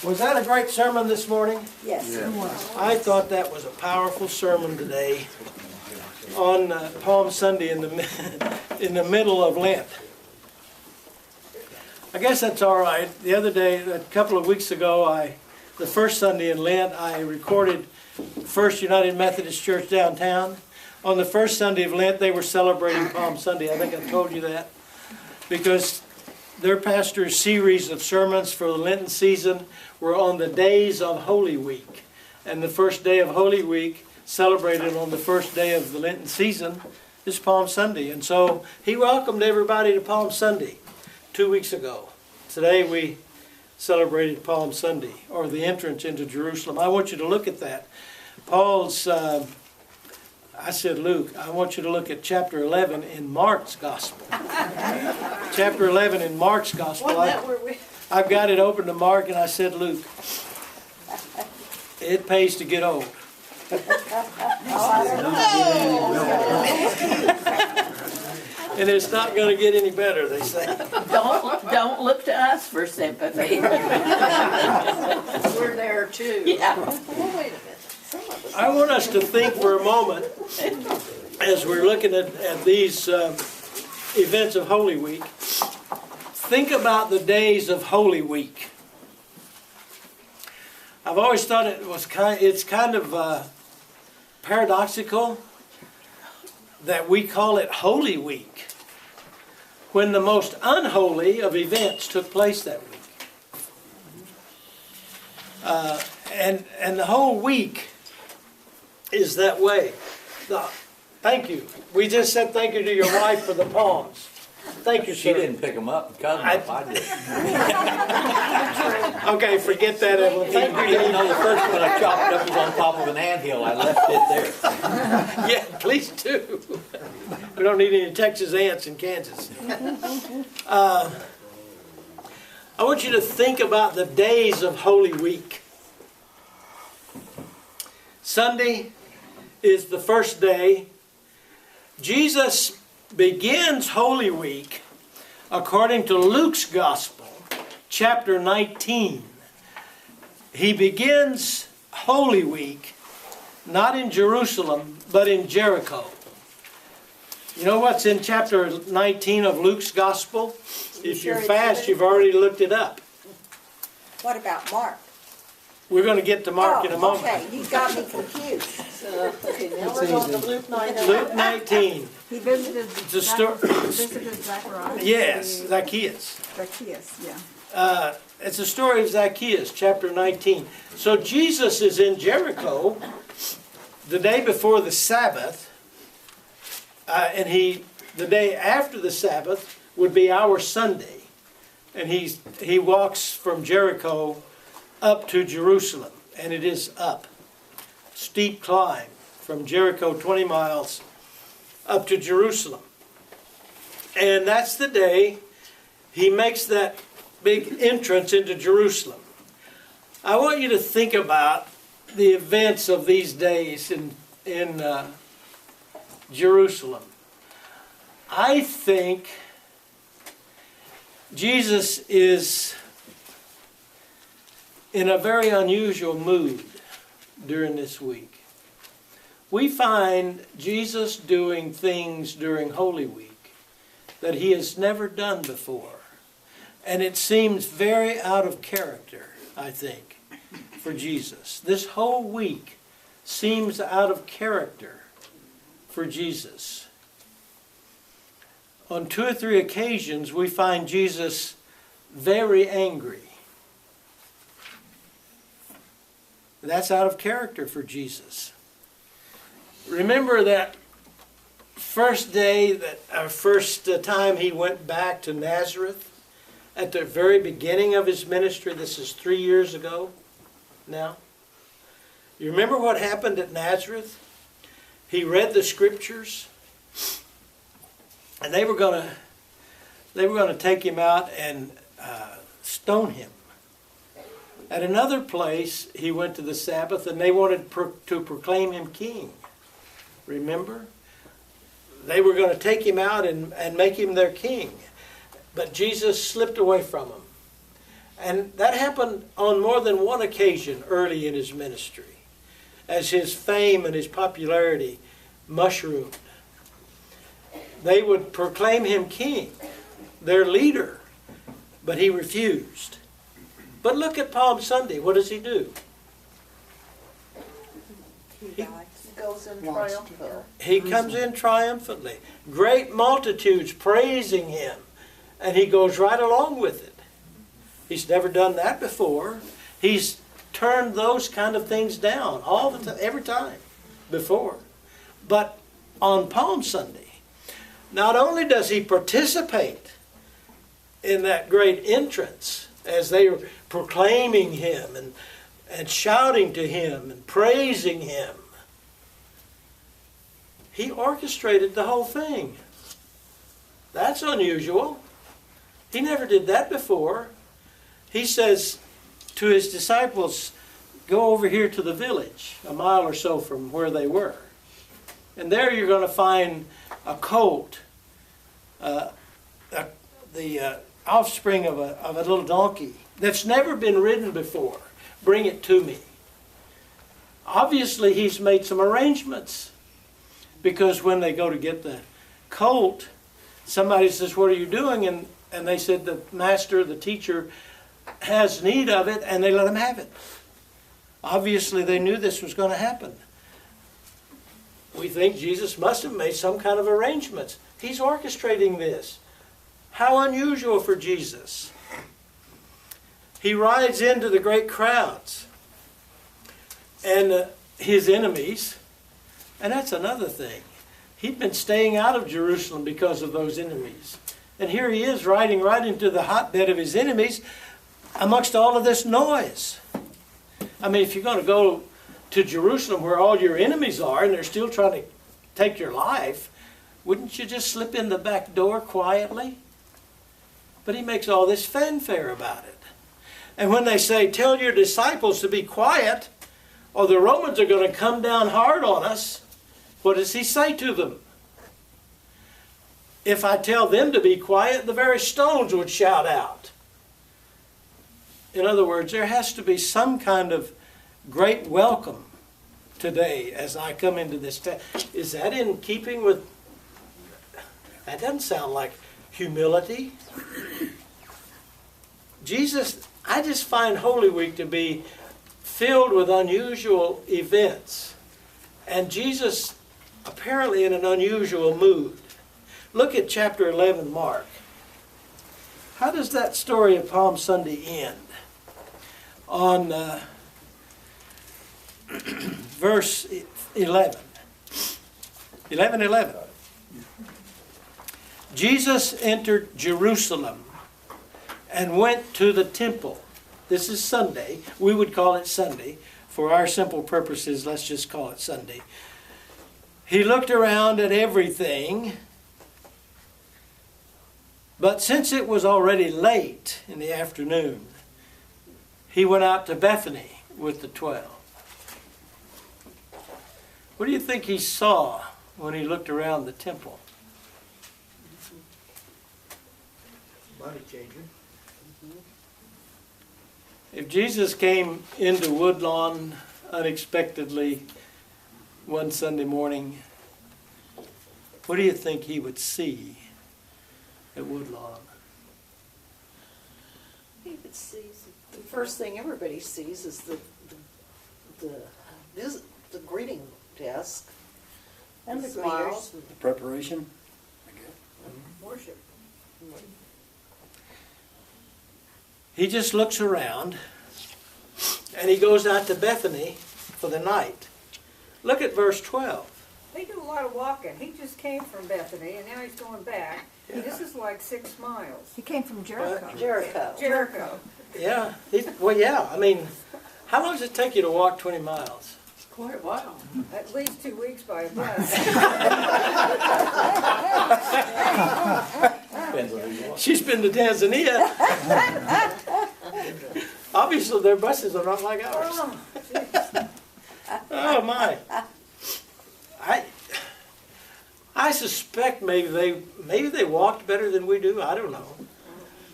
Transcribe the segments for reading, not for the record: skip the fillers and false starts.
Was that a great sermon this morning? Yes. Yeah. I thought that was a powerful sermon today on Palm Sunday in the middle of Lent. I guess that's all right. The other day, a couple of weeks ago, the first Sunday in Lent, I recorded First United Methodist Church downtown. On the first Sunday of Lent, they were celebrating Palm Sunday. I think I told you that. Because their pastor's series of sermons for the Lenten season were on the days of Holy Week. And the first day of Holy Week, celebrated on the first day of the Lenten season, is Palm Sunday. And so he welcomed everybody to Palm Sunday 2 weeks ago. Today we celebrated Palm Sunday, or the entrance into Jerusalem. I want you to look at that. Paul's, I said Luke, I want you to look at chapter 11 in Mark's Gospel. Chapter 11 in Mark's Gospel. I've got it open to Mark and I said Luke. It pays to get old. And it's not going to get any better, they say. Don't look to us for sympathy. We're there too. Yeah. Well, wait a minute. I want us to think for a moment, as we're looking at these events of Holy Week, think about the days of Holy Week. I've always thought it's kind of paradoxical that we call it Holy Week when the most unholy of events took place that week. And the whole week is that way. Thank you. We just said thank you to your wife for the palms. Thank you, sir. She didn't pick them up and cut them up. I did. Okay, forget that, Evelyn. Thank You you. didn't know the first one I chopped up was on top of an anthill. I left it there. Yeah, please do. We don't need any Texas ants in Kansas. I want you to think about the days of Holy Week. Sunday is the first day. Jesus begins Holy Week according to Luke's Gospel, chapter 19. He begins Holy Week not in Jerusalem, but in Jericho. You know what's in chapter 19 of Luke's Gospel? If you're fast, you've already looked it up. What about Mark? We're going to get to Mark in a moment. Okay, you got me confused. Okay, now we're going to Luke 19. Luke 19. He visited, It's a story. visited Zacharias. Yes, Zacchaeus. Zacchaeus, yeah. It's a story of Zacchaeus, chapter 19. So Jesus is in Jericho the day before the Sabbath, and the day after the Sabbath would be our Sunday. And he walks from Jericho up to Jerusalem, and it is up. Steep climb from Jericho, 20 miles, up to Jerusalem. And that's the day he makes that big entrance into Jerusalem. I want you to think about the events of these days in Jerusalem. I think Jesus is in a very unusual mood during this week. We find Jesus doing things during Holy Week that he has never done before. And it seems very out of character, I think, for Jesus. This whole week seems out of character for Jesus. On 2 or 3 occasions, we find Jesus very angry. That's out of character for Jesus. Remember that first time he went back to Nazareth at the very beginning of his ministry. This is 3 years ago now. You remember what happened at Nazareth? He read the scriptures, and they were going to take him out and stone him. At another place, he went to the Sabbath, and they wanted to proclaim him king. Remember? They were going to take him out and make him their king. But Jesus slipped away from them. And that happened on more than one occasion early in his ministry, as his fame and his popularity mushroomed. They would proclaim him king, their leader, but he refused. But look at Palm Sunday. What does he do? He Goes in triumphant. He comes in triumphantly. Great multitudes praising him. And he goes right along with it. He's never done that before. He's turned those kind of things down all the time, every time before. But on Palm Sunday, not only does he participate in that great entrance as they are proclaiming him and shouting to him and praising him, he orchestrated the whole thing. That's unusual. He never did that before. He says to his disciples, go over here to the village, a mile or so from where they were. And there you're going to find a colt, the offspring of a little donkey that's never been ridden before. Bring it to me. Obviously, he's made some arrangements, because when they go to get the colt, somebody says, what are you doing? And they said, the master, the teacher, has need of it, and they let him have it. Obviously, they knew this was going to happen. We think Jesus must have made some kind of arrangements. He's orchestrating this. How unusual for Jesus. He rides into the great crowds and his enemies. And that's another thing. He'd been staying out of Jerusalem because of those enemies. And here he is riding right into the hotbed of his enemies amongst all of this noise. I mean, if you're going to go to Jerusalem where all your enemies are and they're still trying to take your life, wouldn't you just slip in the back door quietly? But he makes all this fanfare about it. And when they say, tell your disciples to be quiet, or the Romans are going to come down hard on us, what does he say to them? If I tell them to be quiet, the very stones would shout out. In other words, there has to be some kind of great welcome today as I come into this town. Is that in keeping with... That doesn't sound like humility. Jesus, I just find Holy Week to be filled with unusual events. And Jesus apparently in an unusual mood. Look at chapter 11, Mark. How does that story of Palm Sunday end? On verse 11. 11:11. Jesus entered Jerusalem and went to the temple. This is Sunday. We would call it Sunday. For our simple purposes, let's just call it Sunday. He looked around at everything. But since it was already late in the afternoon, he went out to Bethany with the 12. What do you think he saw when he looked around the temple? Money changer. If Jesus came into Woodlawn unexpectedly one Sunday morning, what do you think he would see at Woodlawn? He would see, the first thing everybody sees is the greeting desk. And the smiles. The preparation. worship. He just looks around and he goes out to Bethany for the night. Look at verse 12. They do a lot of walking. He just came from Bethany, and now he's going back. Yeah. This is like 6 miles. He came from Jericho. Jericho. Jericho. Yeah, well, yeah, I mean, how long does it take you to walk 20 miles? Quite a while. At least 2 weeks by a bus. Depends on who you want. She's been to Tanzania. Obviously, their buses are not like ours. Oh, Oh, my. I suspect maybe they walked better than we do. I don't know.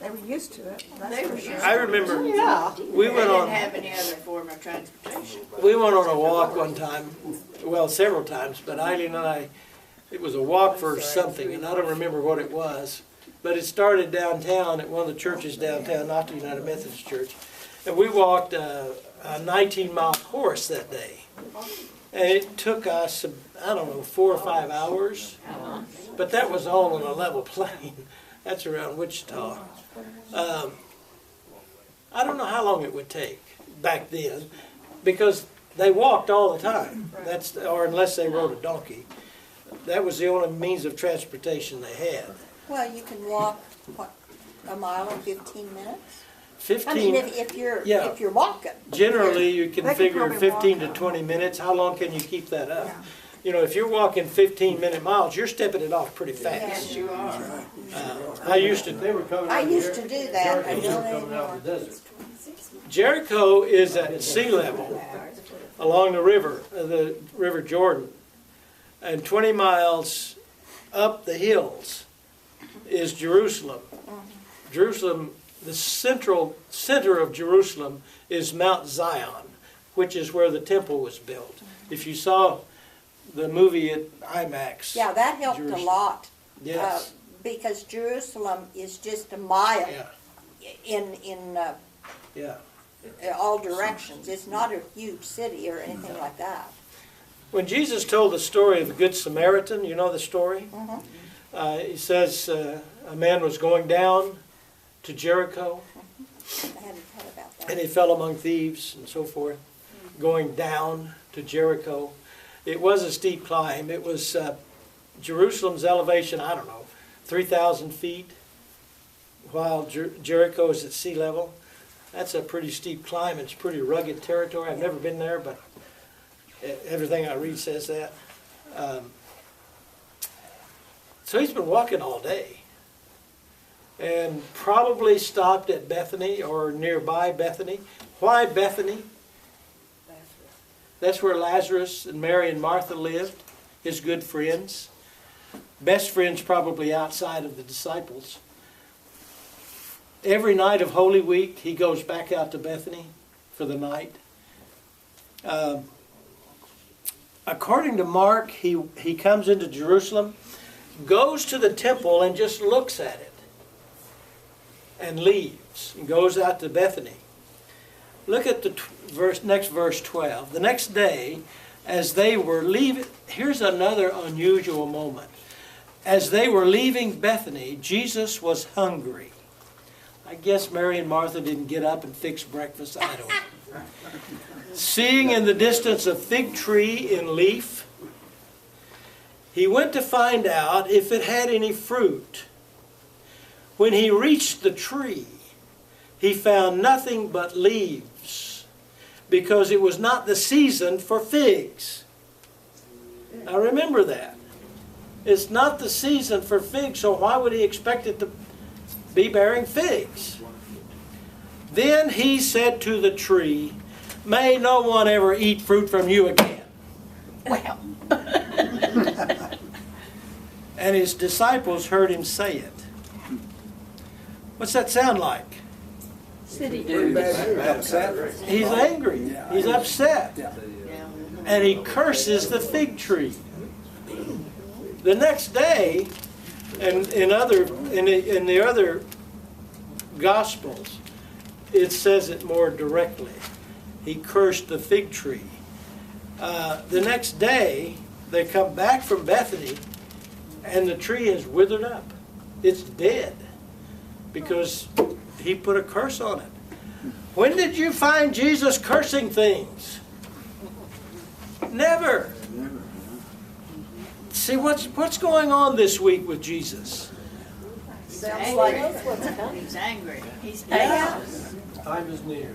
They were used to it. That's They for were sure. used I remember Yeah. we They went didn't on have any other form of transportation. we went on a walk one time, well, several times, but Eileen and I, it was a walk for something, and I don't remember what it was, but it started downtown at one of the churches downtown, not the United Methodist Church, and we walked a 19-mile course that day, and it took us, I don't know, 4 or 5 hours, but that was all on a level plain. That's around Wichita. I don't know how long it would take back then, because they walked all the time. That's, or unless they rode a donkey. That was the only means of transportation they had. Well, you can walk, what, a mile in 15 minutes? 15. I mean, if you're Yeah. walking. Generally, you can They could figure probably 15 to walk. 20 minutes. How long can you keep that up? Yeah. You know, if you're walking 15-minute miles, you're stepping it off pretty fast. Yes, you are. I used to. I used to do that, I don't anymore. Jericho is at sea level along the River Jordan, and 20 miles up the hills is Jerusalem. Jerusalem, the center of Jerusalem is Mount Zion, which is where the temple was built. If you saw the movie at IMAX. Yeah, that helped a Jerusalem. lot. Yes. Because Jerusalem is just a mile Yeah. in Yeah. all directions. It's not a huge city or anything like that. When Jesus told the story of the Good Samaritan, you know the story? He says a man was going down to Jericho, I hadn't thought about that. and he fell among thieves and so forth, going down to Jericho. It was a steep climb. It was Jerusalem's elevation, I don't know, 3,000 feet, while Jericho is at sea level. That's a pretty steep climb. It's pretty rugged territory. I've never been there, but everything I read says that. So he's been walking all day, and probably stopped at Bethany or nearby Bethany. Why Bethany? That's where Lazarus and Mary and Martha lived, his good friends. Best friends probably outside of the disciples. Every night of Holy Week, he goes back out to Bethany for the night. According to Mark, he comes into Jerusalem, goes to the temple and just looks at it, and leaves, and goes out to Bethany. Look at the next verse 12. The next day, as they were leaving, here's another unusual moment. As they were leaving Bethany, Jesus was hungry. I guess Mary and Martha didn't get up and fix breakfast. I don't know. Seeing in the distance a fig tree in leaf, he went to find out if it had any fruit. When he reached the tree, he found nothing but leaves, because it was not the season for figs. Now remember that. It's not the season for figs, so why would he expect it to be bearing figs? Then he said to the tree, "May no one ever eat fruit from you again." Well, And his disciples heard him say it. What's that sound like? Upset. He's angry. He's upset. And he curses the fig tree. The next day, and in the other Gospels, it says it more directly. He cursed the fig tree. The next day, they come back from Bethany, and the tree has withered up. It's dead because he put a curse on it. When did you find Jesus cursing things? Never. See, what's going on this week with Jesus? Sounds like he's angry. He's Yeah. Time is near.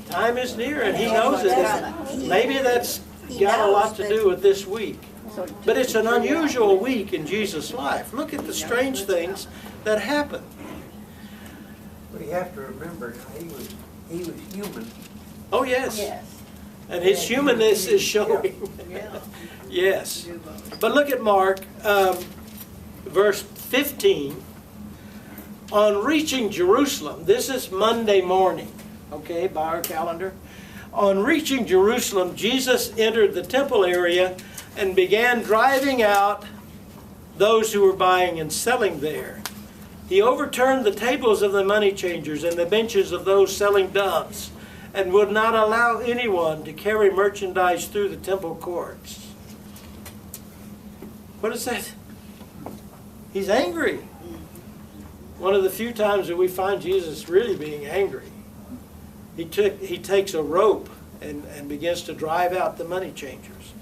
Time is near, and he knows it. Maybe that's got a lot to do with this week. But it's an unusual week in Jesus' life. Look at the strange things that happen. But you have to remember, he was human. Oh, yes. Yes. And his humanness is showing. Yeah. Yes. But look at Mark, verse 15. On reaching Jerusalem, this is Monday morning, okay, by our calendar. On reaching Jerusalem, Jesus entered the temple area and began driving out those who were buying and selling there. He overturned the tables of the money changers and the benches of those selling doves, and would not allow anyone to carry merchandise through the temple courts. What is that? He's angry. One of the few times that we find Jesus really being angry. He takes a rope and begins to drive out the money changers.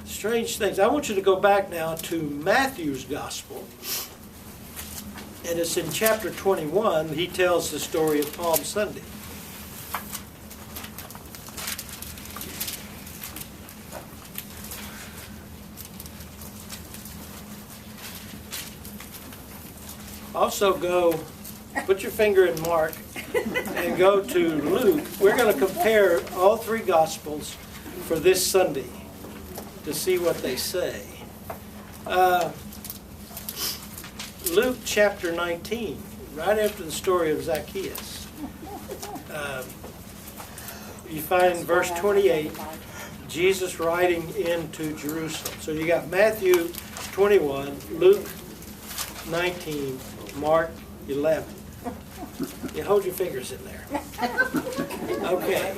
Strange things. I want you to go back now to Matthew's Gospel. And it's in chapter 21. He tells the story of Palm Sunday. Also go, put your finger in Mark and go to Luke. We're going to compare all three Gospels for this Sunday to see what they say. Luke chapter 19, right after the story of Zacchaeus. You find verse 28, Jesus riding into Jerusalem. So you got Matthew 21, Luke 19, Mark 11. You hold your fingers in there. Okay.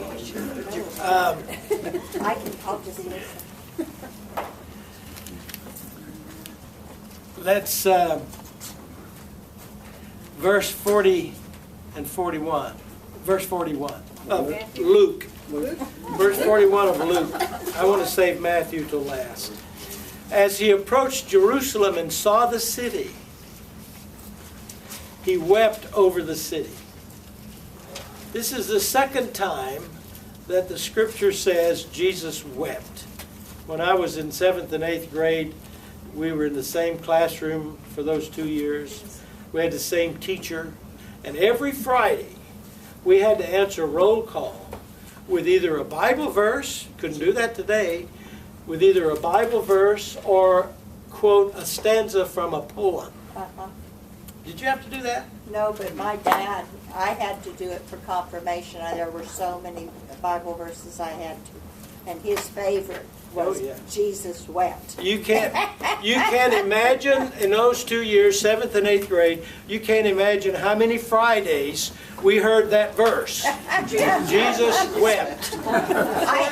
I'll just listen. Let's verse 40 and 41. Verse 41 of Luke. Verse 41 of Luke. I want to save Matthew till last. As he approached Jerusalem and saw the city, he wept over the city. This is the second time that the scripture says Jesus wept. When I was in 7th and 8th grade, we were in the same classroom for those 2 years. We had the same teacher. And every Friday, we had to answer roll call with either a Bible verse, couldn't do that today, with either a Bible verse or, quote, a stanza from a poem. Did you have to do that? No, but my dad, I had to do it for confirmation. There were so many Bible verses I had to. And his favorite was Jesus wept. You can't imagine in those 2 years, 7th and 8th grade, you can't imagine how many Fridays we heard that verse. Jesus wept. I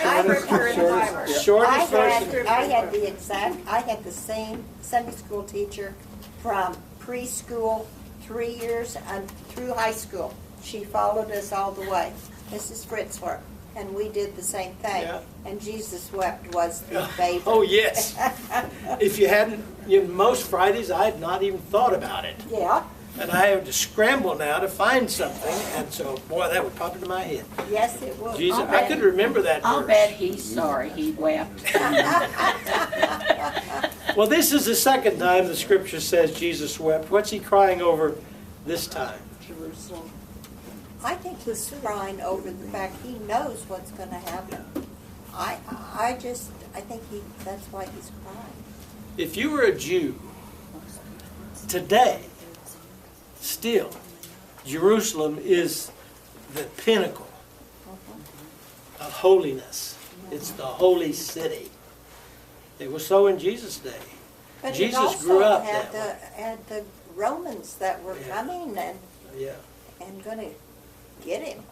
had the same Sunday school teacher from preschool, 3 years, and through high school. She followed us all the way. Mrs. Fritzler. And we did the same thing. Yeah. And Jesus wept was the favorite. Oh, yes. If you hadn't, most Fridays I had not even thought about it. Yeah. And I have to scramble now to find something. And so, boy, that would pop into my head. Yes, it would. Jesus, I could remember that I'll verse. bet he's sorry he wept. Well, this is the second time the scripture says Jesus wept. What's he crying over this time? Jerusalem. I think he's crying over the fact he knows what's going to happen. I think that's why he's crying. If you were a Jew, today, still, Jerusalem is the pinnacle of holiness. It's the holy city. It was so in Jesus' day. But Jesus it also grew up had that way. had the Romans that were coming and going to get him.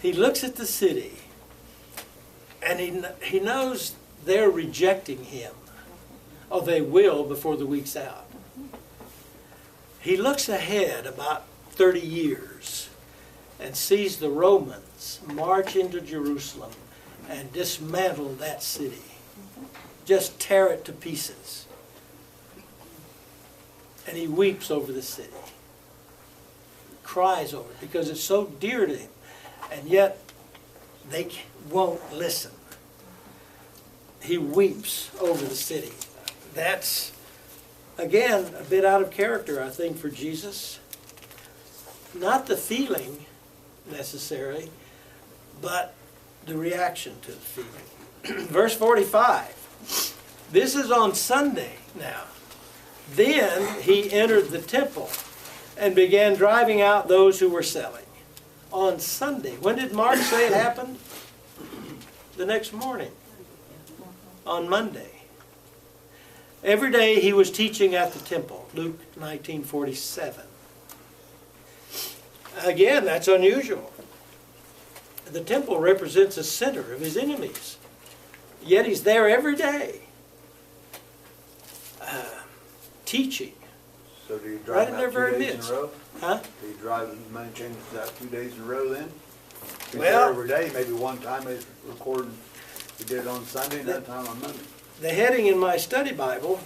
He looks at the city, and he knows they're rejecting him. Oh, they will before the week's out. He looks ahead about 30 years and sees the Romans march into Jerusalem and dismantle that city. Just tear it to pieces. And he weeps over the city. Cries over it because it's so dear to him. And yet, they won't listen. He weeps over the city. That's, again, a bit out of character, I think, for Jesus. Not the feeling, necessarily, but the reaction to the feeling. Verse 45. This is on Sunday now. Then he entered the temple and began driving out those who were selling. On Sunday. When did Mark say it happened? The next morning. On Monday. Every day he was teaching at the temple. Luke 19:47. Again, that's unusual. The temple represents a center of his enemies. Yet he's there every day. Teaching. So do you Right drive in him their out very 2 days midst. in a row? Huh? Do you drive and maintain that 2 days in a row then? He's Well- there every day, maybe one time he's recording, he did it on Sunday, another time on Monday. The heading in my study Bible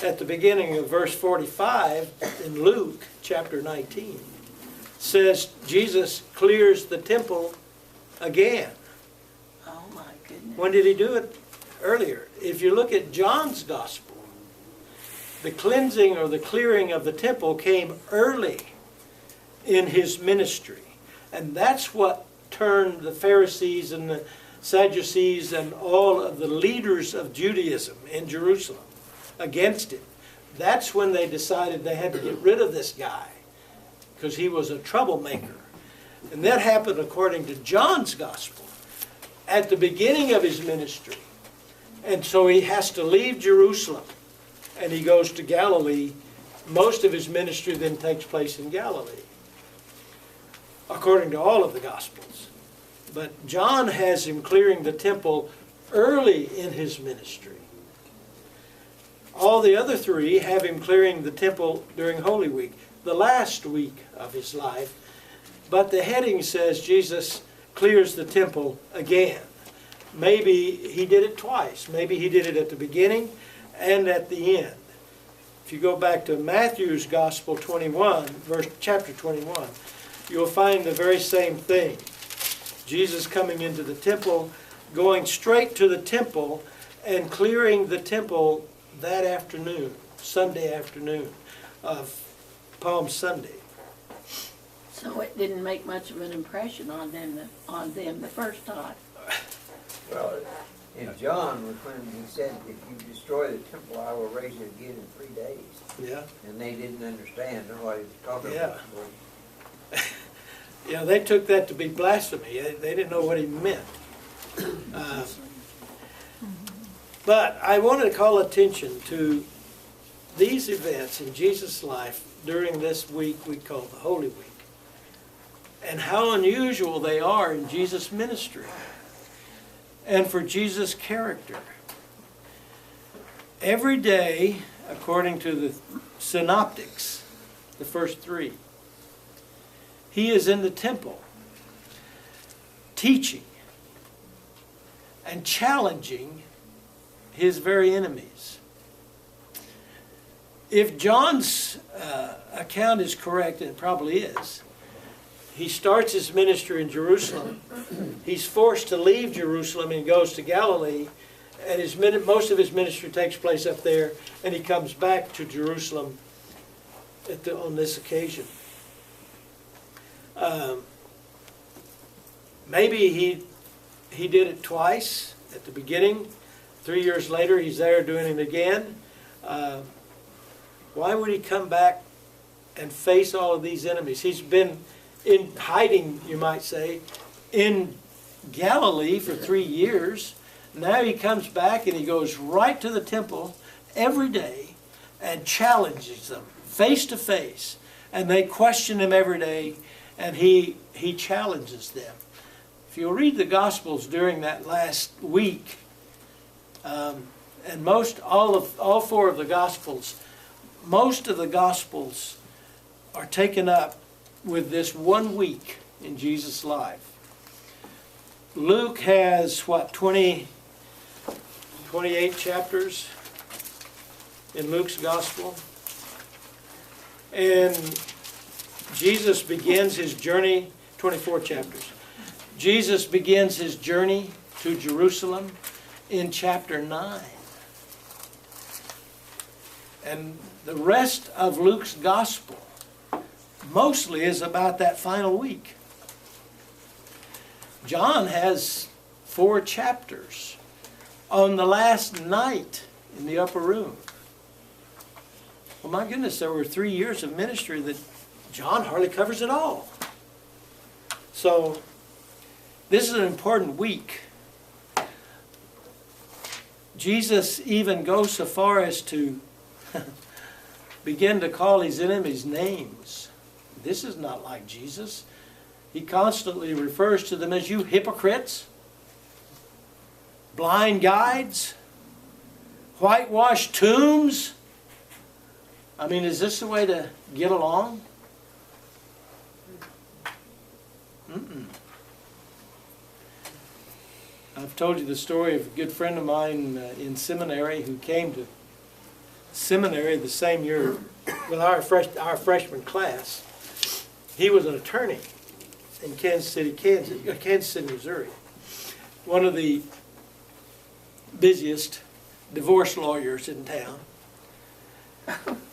at the beginning of verse 45 in Luke chapter 19 says Jesus clears the temple again. Oh, my goodness. When did he do it? Earlier. If you look at John's gospel, the cleansing or the clearing of the temple came early in his ministry. And that's what turned the Pharisees and the Sadducees and all of the leaders of Judaism in Jerusalem against him. That's when they decided they had to get rid of this guy because he was a troublemaker. And that happened according to John's gospel at the beginning of his ministry. And so he has to leave Jerusalem and he goes to Galilee. Most of his ministry then takes place in Galilee, according to all of the Gospels. But John has him clearing the temple early in his ministry. All the other three have him clearing the temple during Holy Week, the last week of his life. But the heading says Jesus clears the temple again. Maybe he did it twice. Maybe he did it at the beginning and at the end. If you go back to Matthew's Gospel 21, chapter 21, you'll find the very same thing. Jesus coming into the temple, going straight to the temple and clearing the temple that afternoon, Sunday afternoon of Palm Sunday. So it didn't make much of an impression on them the first time. Well, in John was when he said, if you destroy the temple, I will raise it again in 3 days. Yeah. And they didn't understand what he was talking Yeah. about. Yeah, they took that to be blasphemy. They didn't know what he meant. But I want to call attention to these events in Jesus' life during this week we call the Holy Week, and how unusual they are in Jesus' ministry and for Jesus' character. Every day, according to the synoptics, the first three, he is in the temple teaching and challenging his very enemies. If John's account is correct, and it probably is, he starts his ministry in Jerusalem. He's forced to leave Jerusalem and goes to Galilee, and most of his ministry takes place up there, and he comes back to Jerusalem on this occasion. Maybe he did it twice at the beginning. 3 years later, he's there doing it again. Why would he come back and face all of these enemies? He's been in hiding, you might say, in Galilee for 3 years. Now he comes back and he goes right to the temple every day and challenges them face to face. And they question him every day, and he challenges them. If you'll read the Gospels during that last week, and all four of the Gospels, most of the Gospels are taken up with this 1 week in Jesus' life. Luke has, 28 chapters in Luke's Gospel. And Jesus begins his journey, 24 chapters. Jesus begins his journey to Jerusalem in chapter 9. And the rest of Luke's Gospel mostly is about that final week. John has 4 chapters on the last night in the upper room. Well, my goodness, there were 3 years of ministry that John hardly covers it all. So this is an important week. Jesus even goes so far as to begin to call his enemies names. This is not like Jesus. He constantly refers to them as you hypocrites, blind guides, whitewashed tombs. I mean, is this the way to get along? Mm-mm. I've told you the story of a good friend of mine in seminary who came to seminary the same year with our freshman class. He was an attorney in Kansas City, Missouri. One of the busiest divorce lawyers in town.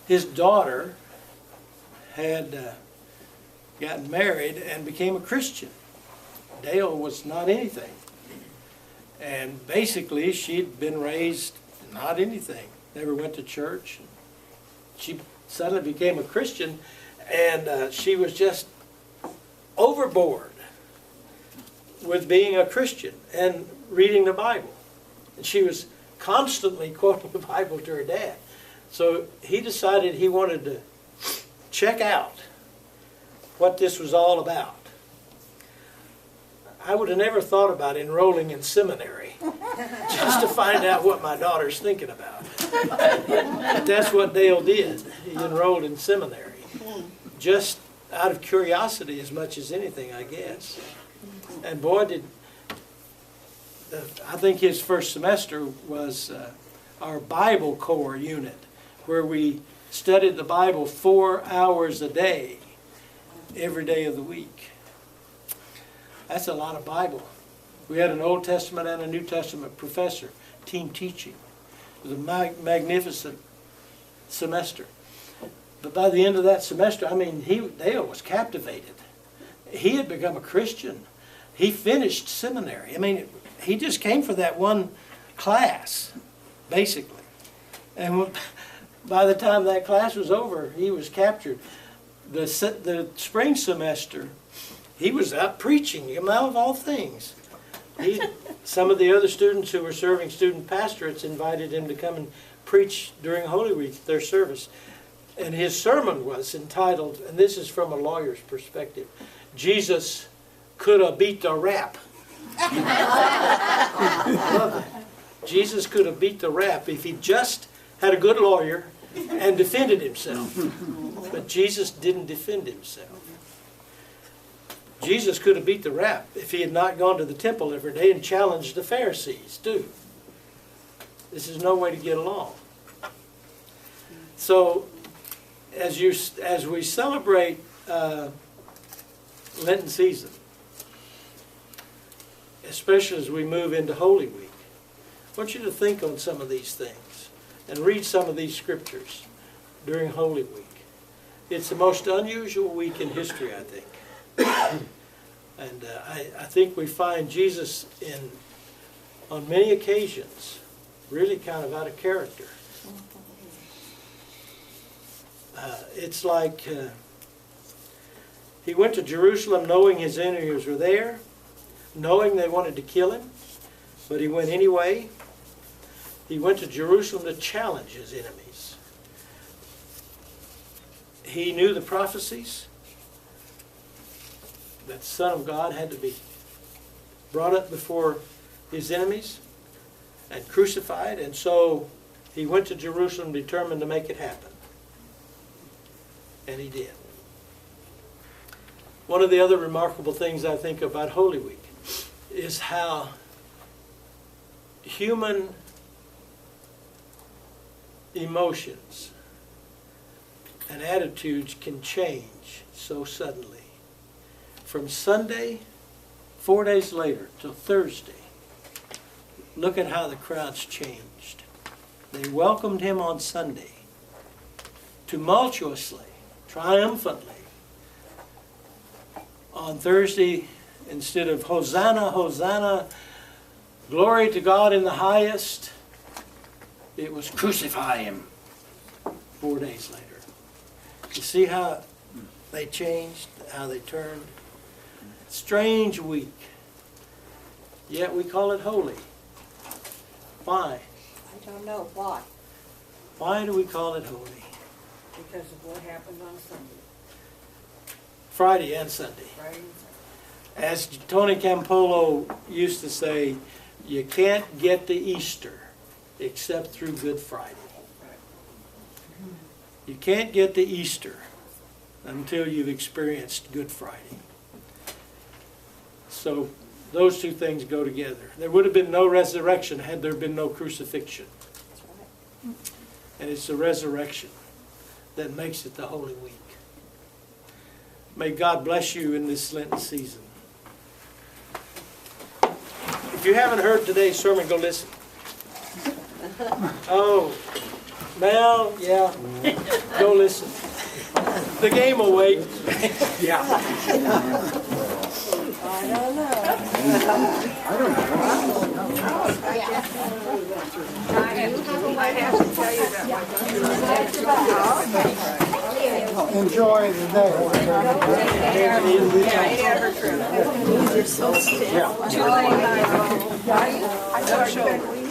His daughter had gotten married and became a Christian. Dale was not anything. And basically she'd been raised not anything. Never went to church. She suddenly became a Christian, and she was just overboard with being a Christian and reading the Bible. And she was constantly quoting the Bible to her dad. So he decided he wanted to check out what this was all about. I would have never thought about enrolling in seminary just to find out what my daughter's thinking about. But that's what Dale did. He enrolled in seminary. Just out of curiosity as much as anything, I guess. And boy, I think his first semester was our Bible Corps unit, where we studied the Bible 4 hours a day, every day of the week. That's a lot of Bible. We had an Old Testament and a New Testament professor, team teaching. It was a magnificent semester. But by the end of that semester, I mean, Dale was captivated. He had become a Christian. He finished seminary. I mean, he just came for that one class, basically. And by the time that class was over, he was captured. The spring semester, he was out preaching, of all things. Some of the other students who were serving student pastorates invited him to come and preach during Holy Week, their service. And his sermon was entitled, and this is from a lawyer's perspective, Jesus could have beat the rap. I love that. Jesus could have beat the rap if he just had a good lawyer and defended himself. But Jesus didn't defend himself. Jesus could have beat the rap if he had not gone to the temple every day and challenged the Pharisees too. This is no way to get along. So, as we celebrate Lenten season, especially as we move into Holy Week, I want you to think on some of these things and read some of these scriptures during Holy Week. It's the most unusual week in history, I think. And I think we find Jesus on many occasions, really kind of out of character. It's like he went to Jerusalem knowing his enemies were there, knowing they wanted to kill him, but he went anyway. He went to Jerusalem to challenge his enemies. He knew the prophecies that the Son of God had to be brought up before his enemies and crucified, and so he went to Jerusalem determined to make it happen. And he did. One of the other remarkable things I think about Holy Week is how human emotions and attitudes can change so suddenly. From Sunday, 4 days later, till Thursday, look at how the crowds changed. They welcomed him on Sunday, tumultuously, triumphantly. On Thursday, instead of Hosanna, Hosanna, glory to God in the highest, it was crucify him 4 days later. You see how they changed, how they turned. Strange week. Yet we call it holy. Why? I don't know why. Why do we call it holy? Because of what happened on Sunday, Friday and Sunday. right? As Tony Campolo used to say, you can't get to Easter except through Good Friday. You can't get to Easter until you've experienced Good Friday. So those two things go together. There would have been no resurrection had there been no crucifixion. That's right. And it's the resurrection that makes it the Holy Week. May God bless you in this Lenten season. If you haven't heard today's sermon, go listen. Oh, Mel, yeah, go listen. The game will wait. I don't know. I have to tell you that Enjoy the day. my ever true.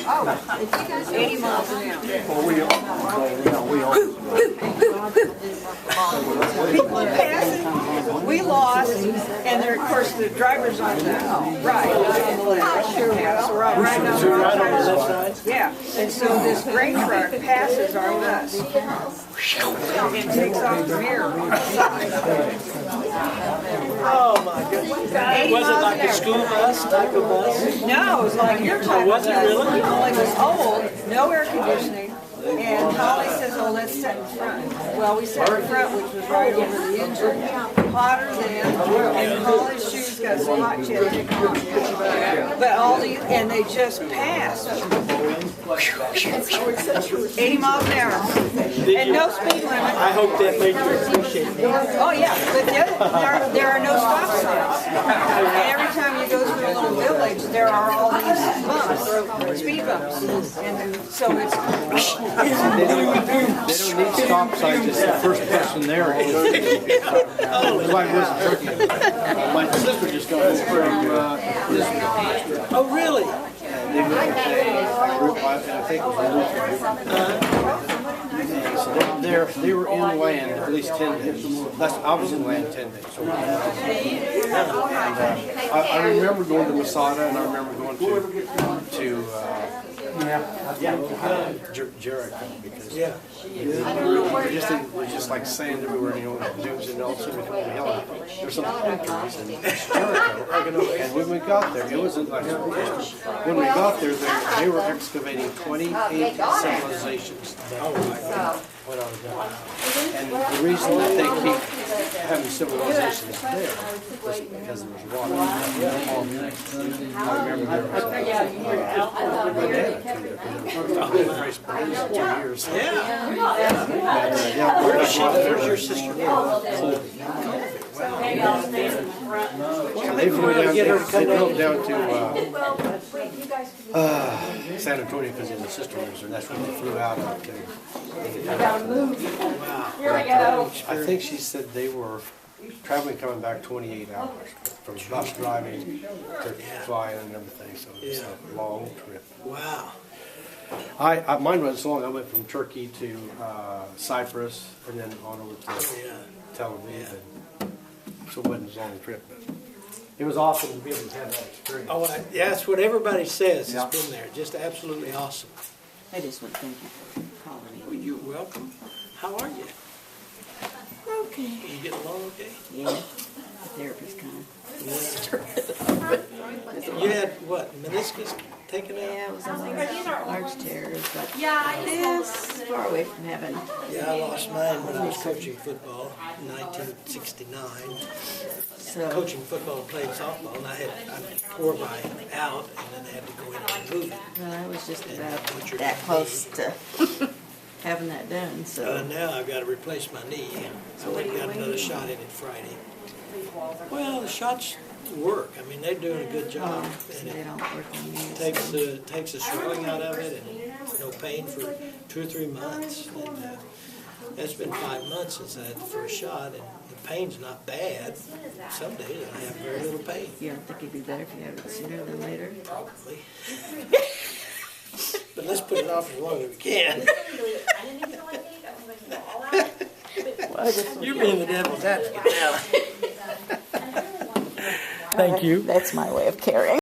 80 miles an hour. Well, we We lost, and there, of course, the driver's on the right, on the left. Sure, right on the Right on the left. left side. Yeah, and so this grain truck passes our bus and takes off the mirror. Oh my goodness. Was it like a school bus, type of bus? No, it was like your type of was it bus. really? Well, it was old, no air conditioning, and Holly says, oh, let's sit in front. Well, we sat in front, which was right over the engine, hotter than, and Holly's shoes got some hot chips. But all these, and they just passed. 80 miles an hour. And no speed limit. I hope that made you appreciate it. Oh, yeah, but there are no stop signs. And every time you go through a little village, there are all these bumps, speed bumps. And so it's, They don't need stop signs, it's the first person there. Why wasn't Turkey? My sister just got over Israel. Oh, really? They were, I think it was so they were in land at least 10 days. I was in land 10 days. So I remember going to Masada, and I remember going to Jericho, because we're just like sand everywhere, you know, dudes and all of a sudden we come to hell. There's some factories in Jericho, and when we got there, it wasn't like when we got there, they were excavating 28 civilizations. And the reason that they keep having civilizations there was because there was water. I remember there was my dad came there. Grace Burns, 2 years. Where's your sister? They drove down to San Antonio because his sister lives there. That's when they flew out to. I think she said they were traveling, coming back 28 hours from bus driving to flying and everything. So it's a long trip. Wow. Mine wasn't so long. I went from Turkey to Cyprus and then on over to Tel Aviv. And so it wasn't a long trip, but it was awesome to be able to have that experience. Oh, that's what everybody says has been there. Just absolutely awesome. I just want to thank you for calling me. Well, you're welcome. How are you? Okay. You get along okay? Yeah, the therapy's coming. You had what, meniscus taken out? Yeah, it was a large tears, but it's far away from heaven. Yeah, I lost mine when I was coaching football in 1969. So, Coaching football and playing softball, and I tore mine out, and then I had to go in and remove it. well, I was just about that close to having that done, so. Now I've got to replace my knee, so I've got another shot in it Friday. Well, the shots work. I mean, they're doing a good job, and They it don't work on me. takes the swelling out of it, and no pain for 2 or 3 months. And it's been 5 months since I had the first shot, and it pain's not bad. Some days I have very little pain, You don't think it'd be better if you have it sooner than later? probably. But let's put it off as long as we can. You're being the devil's advocate now. Thank you. That's my way of caring.